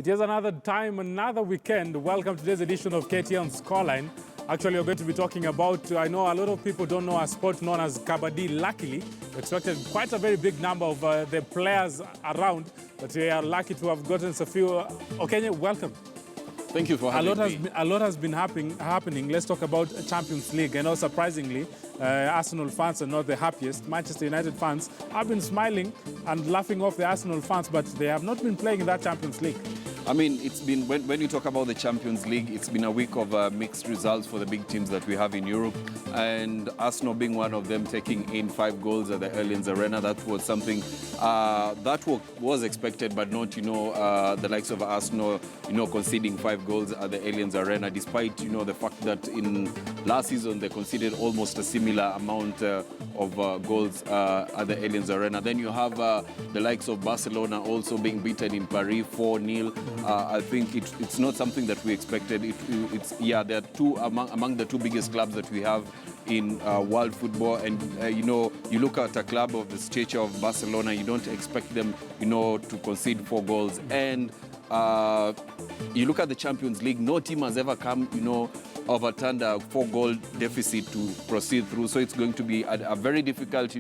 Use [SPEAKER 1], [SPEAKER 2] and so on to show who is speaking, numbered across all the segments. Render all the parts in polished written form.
[SPEAKER 1] It is another time, another weekend. Welcome to today's edition of KTN Scoreline. Actually, we're going to be talking about, I know a lot of people don't know a sport known as Kabaddi. Luckily, we expected quite a very big number of the players around, but we are lucky to have gotten a few. Okenye, welcome.
[SPEAKER 2] Thank you for having me.
[SPEAKER 1] A lot has been happening. Let's talk about Champions League. And surprisingly, Arsenal fans are not the happiest. Manchester United fans have been smiling and laughing off the Arsenal fans, but they have not been playing in that Champions League.
[SPEAKER 2] I mean, it's been, when you talk about the Champions League, it's been a week of mixed results for the big teams that we have in Europe. And Arsenal being one of them, taking in 5 goals at the Allianz Arena, that was something that was expected, but not, the likes of Arsenal, conceding 5 goals at the Allianz Arena, despite, the fact that in last season they conceded almost a similar amount of goals at the Allianz Arena. Then you have the likes of Barcelona also being beaten in Paris 4-0. I think it's not something that we expected. There are two among the 2 biggest clubs that we have in world football, and you look at a club of the stature of Barcelona, you don't expect them, to concede 4 goals. And you look at the Champions League, no team has ever come, overturned a 4-goal deficit to proceed through. So it's going to be a very difficult,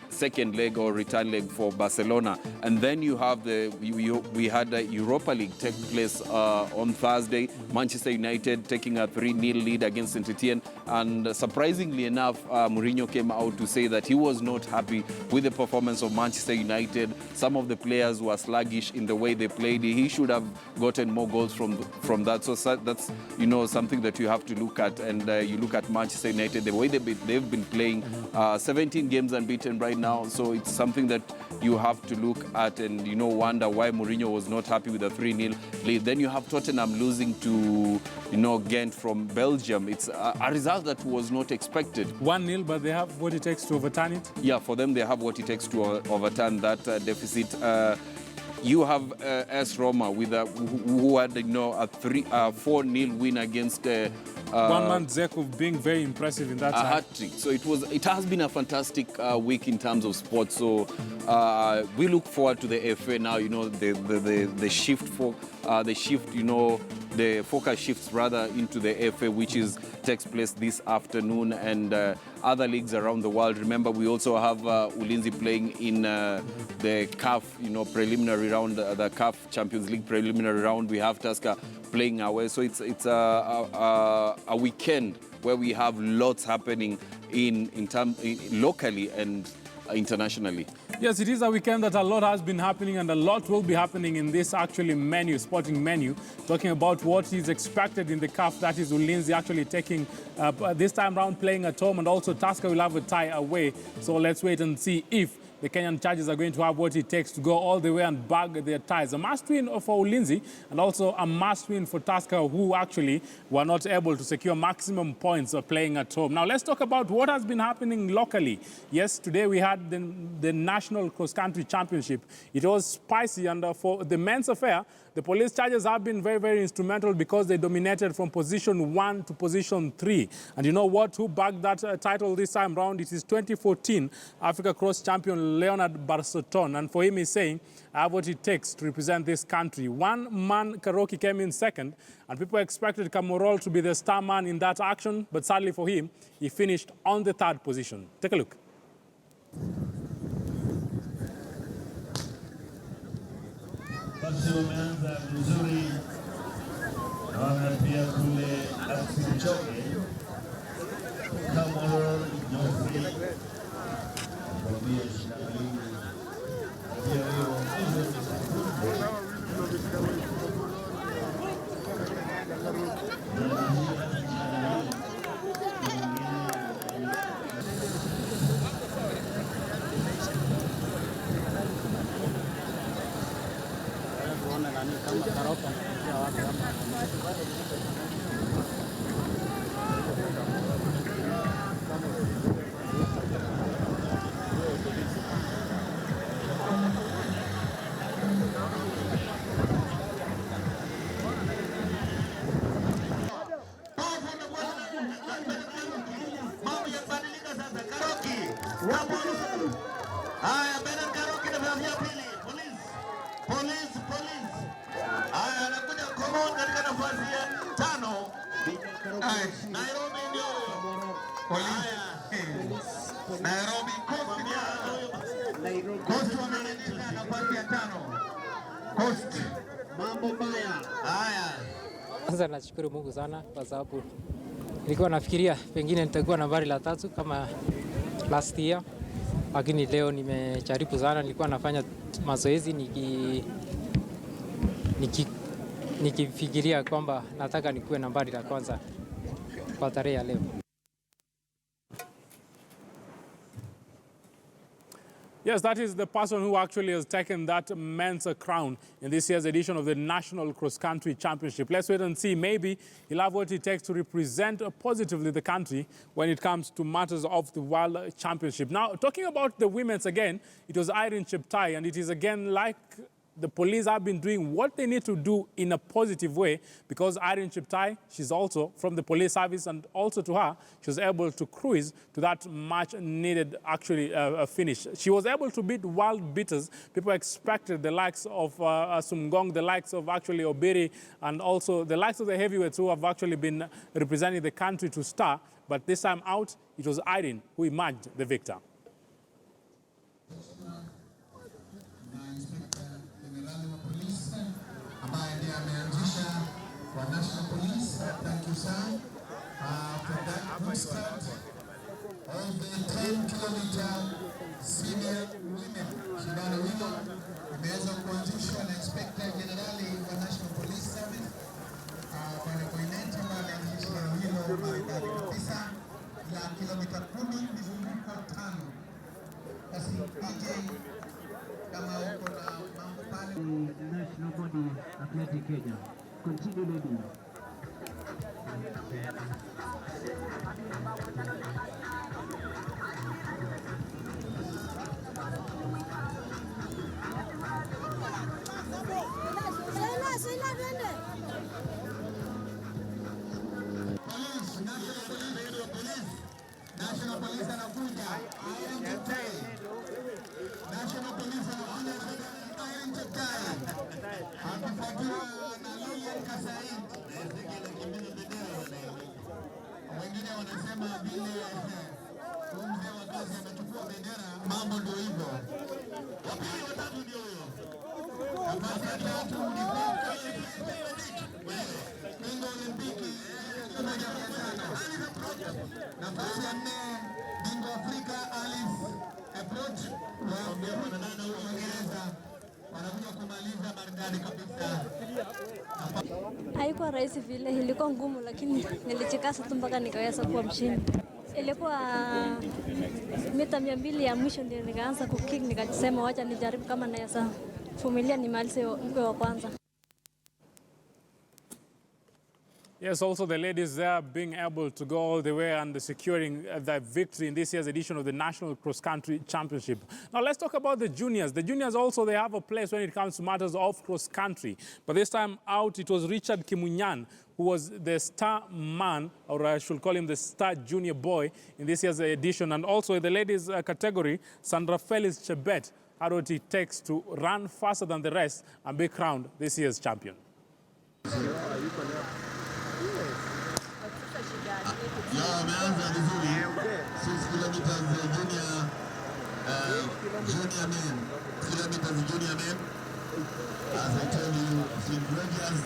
[SPEAKER 2] second leg or return leg for Barcelona. And then you have we had the Europa League take place on Thursday. Manchester United taking a 3-0 lead against Saint Etienne. And surprisingly enough, Mourinho came out to say that he was not happy with the performance of Manchester United. Some of the players were sluggish in the way they played. He should have gotten more goals from that. So that's something that you have to look at. And you look at Manchester United, the way they've been playing, 17 games unbeaten right now. So it's something that you have to look at and wonder why Mourinho was not happy with a 3-0 lead. Then you have Tottenham losing to Ghent from Belgium. It's a result that was not expected. 1-0,
[SPEAKER 1] but they have what it takes to overturn it?
[SPEAKER 2] Yeah, for them, they have what it takes to overturn that deficit. You have AS Roma with who had a 4-0 win against
[SPEAKER 1] one man Dzeko being very impressive in that
[SPEAKER 2] a hat-trick. So it has been a fantastic week in terms of sports. So we look forward to the FA now. The shift for the focus shifts rather into the FA, which takes place this afternoon, and other leagues around the world. Remember, we also have Ulinzi playing in the CAF, preliminary round, the CAF Champions League preliminary round. We have Tusker playing away, so it's a weekend where we have lots happening locally and internationally.
[SPEAKER 1] Yes, it is a weekend that a lot has been happening, and a lot will be happening in this sporting menu, talking about what is expected in the CAF. That is Ulinzi actually taking, this time round playing at home, and also Tusker will have a tie away. So let's wait and see if the Kenyan Chargers are going to have what it takes to go all the way and bag their ties. A must-win for Ulinzi, and also a must-win for Tusker, who actually were not able to secure maximum points of playing at home. Now, let's talk about what has been happening locally. Yes, today we had the National Cross-Country Championship. It was spicy, and for the men's affair, the Police Chargers have been very, very instrumental because they dominated from position 1 to position 3. And you know what? Who bagged that title this time round? It is 2014 Africa Cross Champion Leonard Barsoton. And for him, he's saying, I have what it takes to represent this country. One man, Karoki, came in second, and people expected Kamorol to be the star man in that action. But sadly for him, he finished on the 3rd position. Take a look.
[SPEAKER 3] Basi umeanza vizuri, naona pia kule Asichoke Kamoro Joffrey mwambie Shinabili pia hiyo Haya, Bernard Karoki nafasi ya pili. Police.
[SPEAKER 4] Nairobi ndio Nairobi Coast wameingia nafasi ya 5. Coast mambo mbaya. Haya.
[SPEAKER 5] Kwanza nashukuru Mungu sana kwa sababu nilikuwa nafikiria pengine nitakuwa nambari la 3 kama last year, lakini leo nimejaribu sana. Nilikuwa nafanya mazoezi nikifikiria kwamba nataka nikuwe nambari la kwanza kwa tarehe ya leo.
[SPEAKER 1] Yes, that is the person who actually has taken that men's crown in this year's edition of the National Cross Country Championship. Let's wait and see. Maybe he'll have what it takes to represent positively the country when it comes to matters of the World Championship. Now, talking about the women's again, it was Irene Cheptai, and it is again like the police have been doing what they need to do in a positive way, because Irene Cheptai, she's also from the police service, and also to her, she was able to cruise to that much needed actually finish. She was able to beat world beaters. People expected the likes of Sumgong, the likes of actually Obiri, and also the likes of the heavyweights who have actually been representing the country to star. But this time out, it was Irene who emerged the victor.
[SPEAKER 4] National Police, thank you, sir, for that good start of the 10-kilometer senior women. Shindano hilo imeweza kuanzishwa na Inspector Generali wa National Police Service Bwana Koineti, ambaye ameanzisha hilo maridadi kabisa la kilomita 10 mizunguko 5. Basi DJ, kama uko na mambo pale.
[SPEAKER 6] National Body Athletic Kenya. Continue, lady.
[SPEAKER 4] National Police anakuja. National Police anakuja. Akifuatiwa na Kasai. Wengine wanasema vile mzee wa kazi amechukua bendera, mambo ndio hivyo. Wapili watatu ndio huyo. Nafasi ya 3 ni Kingo Olimpiki 1,500. Nafasi ya 4 Bingo Afrika Alice Approach wa 18 huyo Uingereza. Wanakuja kumaliza maridadi kabisa.
[SPEAKER 7] Haikuwa rahisi vile, ilikuwa ngumu, lakini nilijikaza tu mpaka nikaweza kuwa mshindi. Ilikuwa mita 200 ya mwisho ndio nikaanza kukick, nikasema wacha nijaribu kama naweza vumilia nimalize wa kwanza.
[SPEAKER 1] Yes, also the ladies there being able to go all the way and securing the victory in this year's edition of the National Cross Country Championship. Now let's talk about the juniors. The juniors also, they have a place when it comes to matters of cross country. But this time out, it was Richard Kimunyan who was the star man, or I should call him the star junior boy in this year's edition. And also in the ladies category, Sandra Felix Chebet had what it takes to run faster than the rest and be crowned this year's champion.
[SPEAKER 4] Yeah, ameanza vizuri. 6 kilometers junior men. Kilometers junior men. As I tell you, St. George's.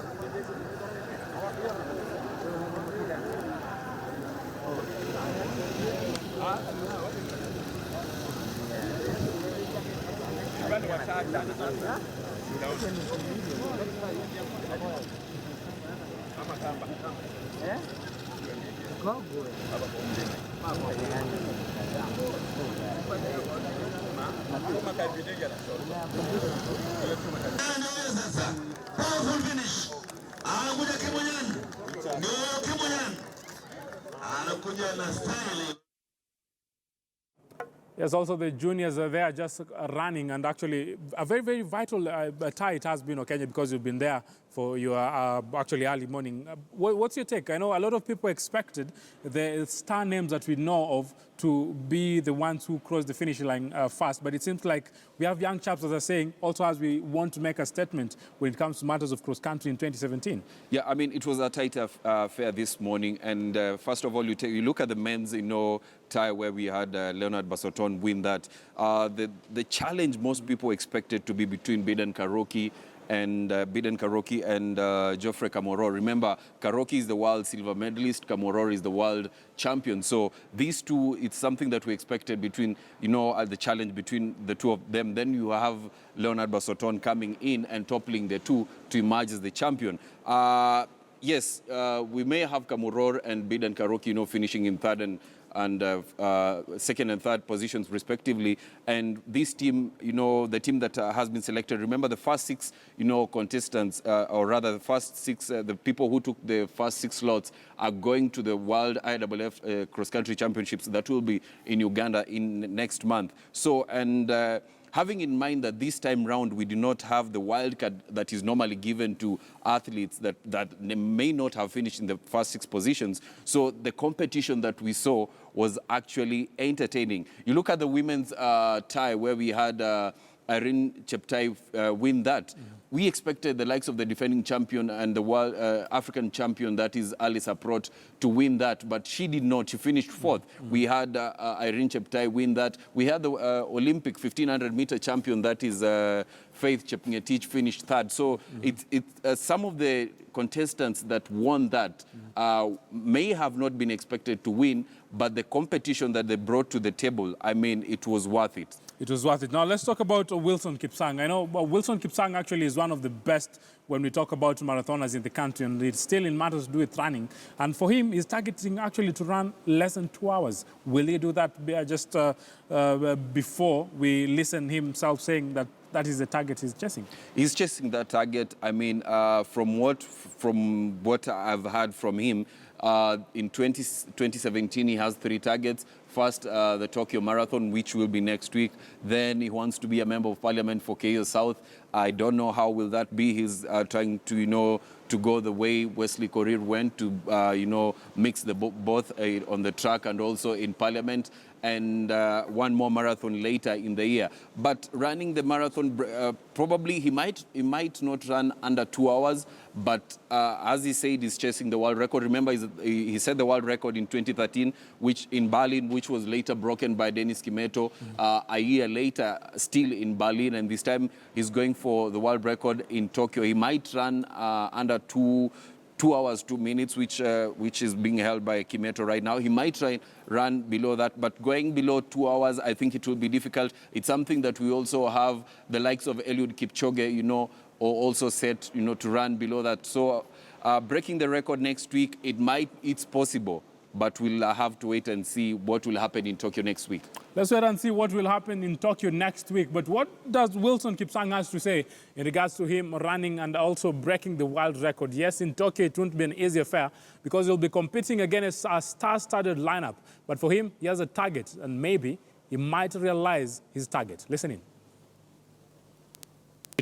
[SPEAKER 4] Sasa powerful finish. Anakuja Kimunyan. Ndio Kimunyan. Anakuja na style.
[SPEAKER 1] Yes, also the juniors are there just running, and actually a very, very vital tie it has been, Okenye, because you've been there for your actually early morning. What's your take? I know a lot of people expected the star names that we know of to be the ones who cross the finish line first, but it seems like we have young chaps, as I saying, also as we want to make a statement when it comes to matters of cross-country in 2017.
[SPEAKER 2] Yeah, I mean, it was a tight affair this morning, and first of all, you look at the men's, tie where we had Leonard Basoton win that. The challenge most people expected to be between Biden Karoki and Geoffrey Kamworor. Remember, Karoki is the world silver medalist, Kamworor is the world champion. So these two, it's something that we expected between, the challenge between the two of them. Then you have Leonard Basoton coming in and toppling the two to emerge as the champion. Yes, we may have Kamworor and Biden Karoki, finishing in third and second and third positions respectively. And this team, the team that has been selected, remember the first six, contestants, or rather the first six, the people who took the first six slots are going to the World IAAF Cross-Country Championships that will be in Uganda in next month. So, and having in mind that this time round we do not have the wild card that is normally given to athletes that may not have finished in the first six positions. So the competition that we saw was actually entertaining. You look at the women's tie where we had Irene Cheptai win that. We expected the likes of the defending champion and the world African champion, that is Alice Aprot, to win that, but she did not. She finished fourth. We had Irene Cheptai win that. We had the Olympic 1500-meter champion, that is Faith Chepngetich, finished third. So some of the contestants that won that may have not been expected to win, but the competition that they brought to the table, I mean, it was worth it.
[SPEAKER 1] It was worth it. Now, let's talk about Wilson Kipsang. I know Wilson Kipsang actually is one of the best when we talk about marathoners in the country, and it's still in matters to do with running. And for him, he's targeting actually to run less than 2 hours. Will he do that just before we listen himself saying that is the target he's chasing? He's chasing
[SPEAKER 2] that target. I mean, from what I've heard from him, in 2017, he has 3 targets. First, the Tokyo Marathon, which will be next week. Then he wants to be a member of parliament for Keio South. I don't know how will that be. He's trying to, to go the way Wesley Korir went to, mix the both on the track and also in parliament. And one more marathon later in the year. But running the marathon, probably he might not run under 2 hours, but as he said, he's chasing the world record. Remember, he set the world record in 2013, which in Berlin, which was later broken by Dennis Kimeto. A year later, still in Berlin, and this time he's going for the world record in Tokyo. He might run under 2 hours, 2 minutes, which is being held by Kimeto right now. He might try and run below that, but going below 2 hours, I think it will be difficult. It's something that we also have the likes of Eliud Kipchoge, or also set, to run below that. So breaking the record next week, it's possible, but we'll have to wait and see what will happen in Tokyo next week.
[SPEAKER 1] Let's wait and see what will happen in Tokyo next week. But what does Wilson Kipsang have to say in regards to him running and also breaking the world record? Yes, in Tokyo, it won't be an easy affair because he'll be competing against a star-studded lineup. But for him, he has a target, and maybe he might realize his target. Listen in.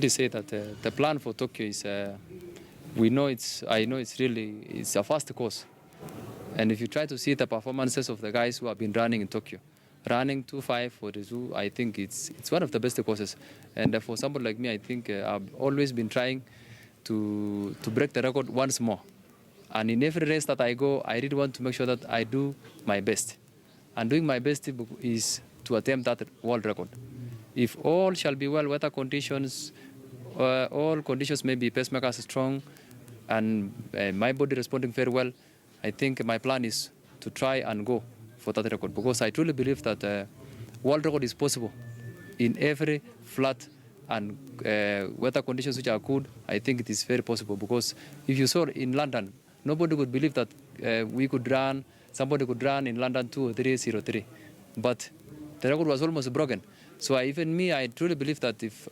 [SPEAKER 8] I say that the plan for Tokyo is, I know it's a fast course. And if you try to see the performances of the guys who have been running in Tokyo, running 2:5 for the zoo, I think it's one of the best courses. And for someone like me, I think I've always been trying to break the record once more. And in every race that I go, I really want to make sure that I do my best. And doing my best is to attempt that world record. If all shall be well, weather conditions, all conditions may be pacemakers strong, and my body responding very well, I think my plan is to try and go for that record, because I truly believe that world record is possible in every flat and weather conditions which are good. I think it is very possible, because if you saw in London, nobody would believe that somebody could run in London 2:03:03, but the record was almost broken. So even me, I truly believe that if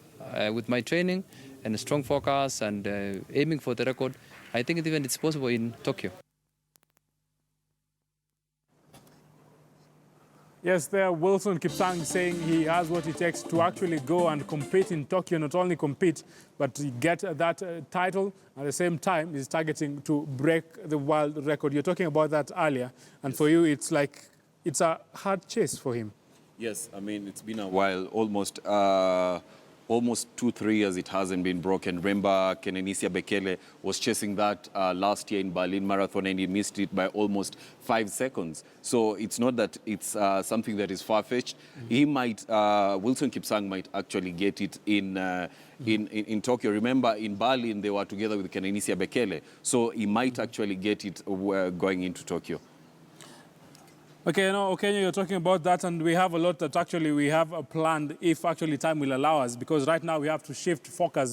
[SPEAKER 8] with my training and a strong focus and aiming for the record, I think even it's possible in Tokyo.
[SPEAKER 1] Yes, there Wilson Kipsang saying he has what it takes to actually go and compete in Tokyo, not only compete, but to get that title. At the same time, he's targeting to break the world record. You're talking about that earlier, and for you, it's like, it's a hard chase for him.
[SPEAKER 2] Yes, I mean, it's been a while, almost 2-3 years it hasn't been broken. Remember, Kenenisia Bekele was chasing that last year in Berlin Marathon and he missed it by almost 5 seconds. So it's not that it's something that is far-fetched. He might, Wilson Kipsang might actually get it in Tokyo. Remember, in Berlin, they were together with Kenenisia Bekele. So he might actually get it going into Tokyo.
[SPEAKER 1] Okay, Okenye, you're talking about that, and we have a lot that actually we have planned if actually time will allow us, because right now we have to shift focus